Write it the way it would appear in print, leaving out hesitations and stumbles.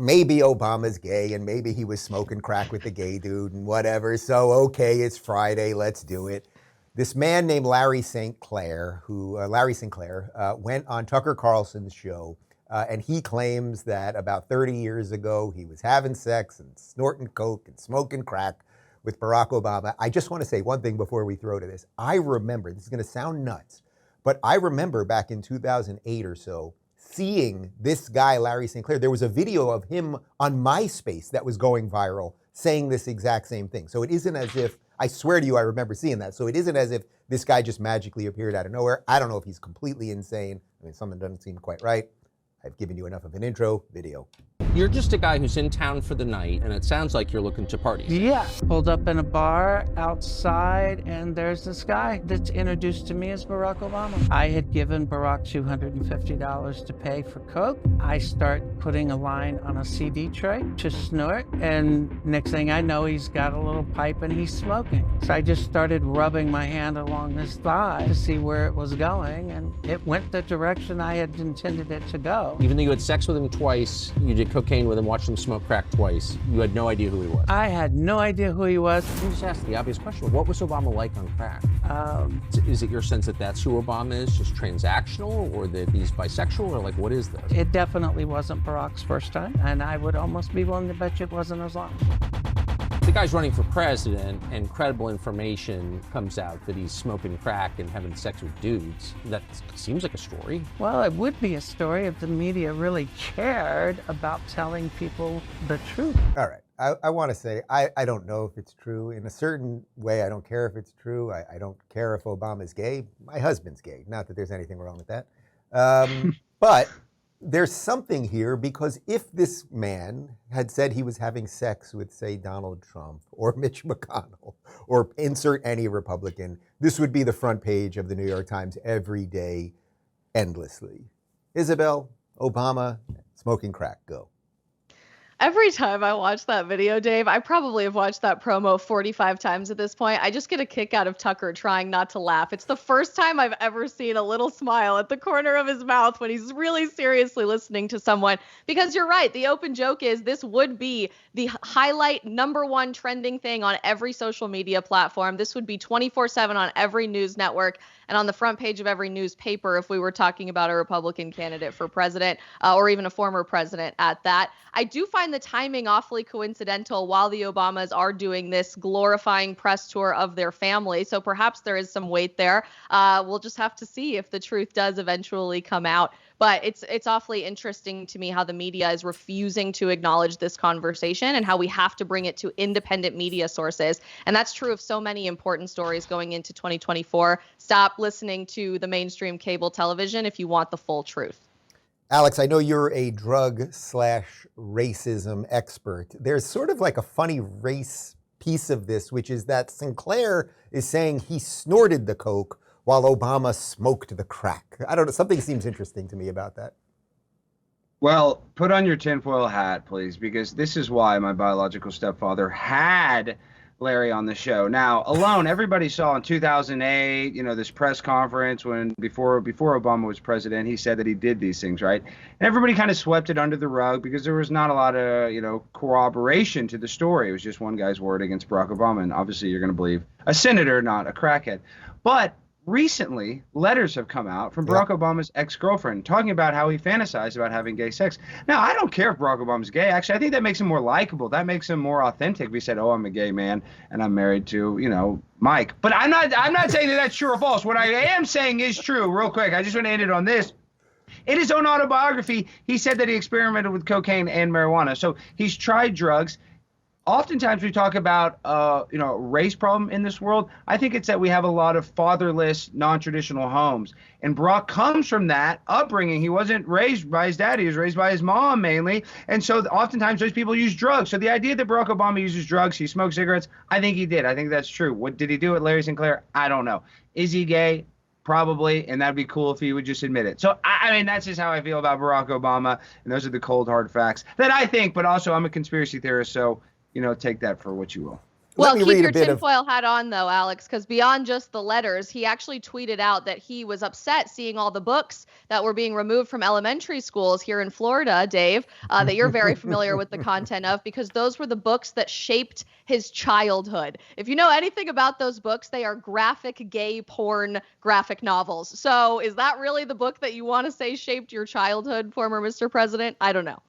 maybe Obama's gay and maybe he was smoking crack with the gay dude and whatever. So, okay, it's Friday, let's do it. This man named Larry Sinclair, went on Tucker Carlson's show, and he claims that about 30 years ago, he was having sex and snorting coke and smoking crack with Barack Obama. I just want to say one thing before we throw to this. I remember, this is going to sound nuts, but I remember back in 2008 or so, seeing this guy, Larry Sinclair. There was a video of him on MySpace that was going viral saying this exact same thing. So it isn't as if, I swear to you, I remember seeing that. So it isn't as if this guy just magically appeared out of nowhere. I don't know if he's completely insane. I mean, something doesn't seem quite right. I've given you enough of an intro. Video. You're just a guy who's in town for the night, and it sounds like you're looking to party. Yeah. Pulled up in a bar outside, and there's this guy that's introduced to me as Barack Obama. I had given Barack $250 to pay for coke. I start putting a line on a CD tray to snort, and next thing I know, he's got a little pipe and he's smoking. So I just started rubbing my hand along his thigh to see where it was going, and it went the direction I had intended it to go. Even though you had sex with him twice, you did cocaine with him, watched him smoke crack twice, you had no idea who he was. I had no idea who he was. Let me just ask the obvious question. What was Obama like on crack? Is it your sense that that's who Obama is, just transactional, or that he's bisexual, or like, what is this? It definitely wasn't Barack's first time, and I would almost be willing to bet you it wasn't his last. The guy's running for president, and credible information comes out that he's smoking crack and having sex with dudes. That seems like a story. Well, it would be a story if the media really cared about telling people the truth. All right. I want to say, I don't know if it's true. In a certain way, I don't care if it's true. I don't care if Obama's gay. My husband's gay. Not that there's anything wrong with that. But there's something here, because if this man had said he was having sex with, say, Donald Trump or Mitch McConnell or insert any Republican, this would be the front page of the New York Times every day, endlessly. Isabel, Obama, smoking crack, go. Every time I watch that video, Dave, I probably have watched that promo 45 times at this point. I just get a kick out of Tucker trying not to laugh. It's the first time I've ever seen a little smile at the corner of his mouth when he's really seriously listening to someone. Because you're right, the open joke is this would be the highlight #1 trending thing on every social media platform. This would be 24/7 on every news network and on the front page of every newspaper if we were talking about a Republican candidate for president, or even a former president at that. I do find the timing awfully coincidental while the Obamas are doing this glorifying press tour of their family. So perhaps there is some weight there. We'll just have to see if the truth does eventually come out. But it's awfully interesting to me how the media is refusing to acknowledge this conversation and how we have to bring it to independent media sources. And that's true of so many important stories going into 2024. Stop listening to the mainstream cable television if you want the full truth. Alex, I know you're a drug/racism expert. There's sort of like a funny race piece of this, which is that Sinclair is saying he snorted the coke while Obama smoked the crack. I don't know, something seems interesting to me about that. Well, put on your tinfoil hat, please, because this is why my biological stepfather had Larry on the show. Now, alone, everybody saw in 2008, this press conference when before Obama was president, he said that he did these things, right? And everybody kind of swept it under the rug because there was not a lot of, corroboration to the story. It was just one guy's word against Barack Obama, and obviously you're going to believe a senator, not a crackhead. But recently, letters have come out from Barack Obama's ex-girlfriend talking about how he fantasized about having gay sex. Now, I don't care if Barack Obama's gay. Actually, I think that makes him more likable. That makes him more authentic. If he said, "Oh, I'm a gay man and I'm married to, Mike." But I'm not saying that that's true or false. What I am saying is true. Real quick, I just want to end it on this. In his own autobiography, he said that he experimented with cocaine and marijuana. So he's tried drugs. Oftentimes we talk about, race problem in this world. I think it's that we have a lot of fatherless, non-traditional homes. And Barack comes from that upbringing. He wasn't raised by his dad. He was raised by his mom mainly. And so oftentimes those people use drugs. So the idea that Barack Obama uses drugs, he smokes cigarettes, I think he did. I think that's true. What did he do with Larry Sinclair? I don't know. Is he gay? Probably, and that'd be cool if he would just admit it. So, I mean, that's just how I feel about Barack Obama, and those are the cold, hard facts that I think, but also I'm a conspiracy theorist, so take that for what you will. Well, Let me keep read your a bit of. tinfoil hat on, though, Alex, because beyond just the letters, he actually tweeted out that he was upset seeing all the books that were being removed from elementary schools here in Florida, Dave, that you're very familiar with the content of, because those were the books that shaped his childhood. If you know anything about those books, they are graphic gay porn graphic novels. So is that really the book that you want to say shaped your childhood, former Mr. President? I don't know.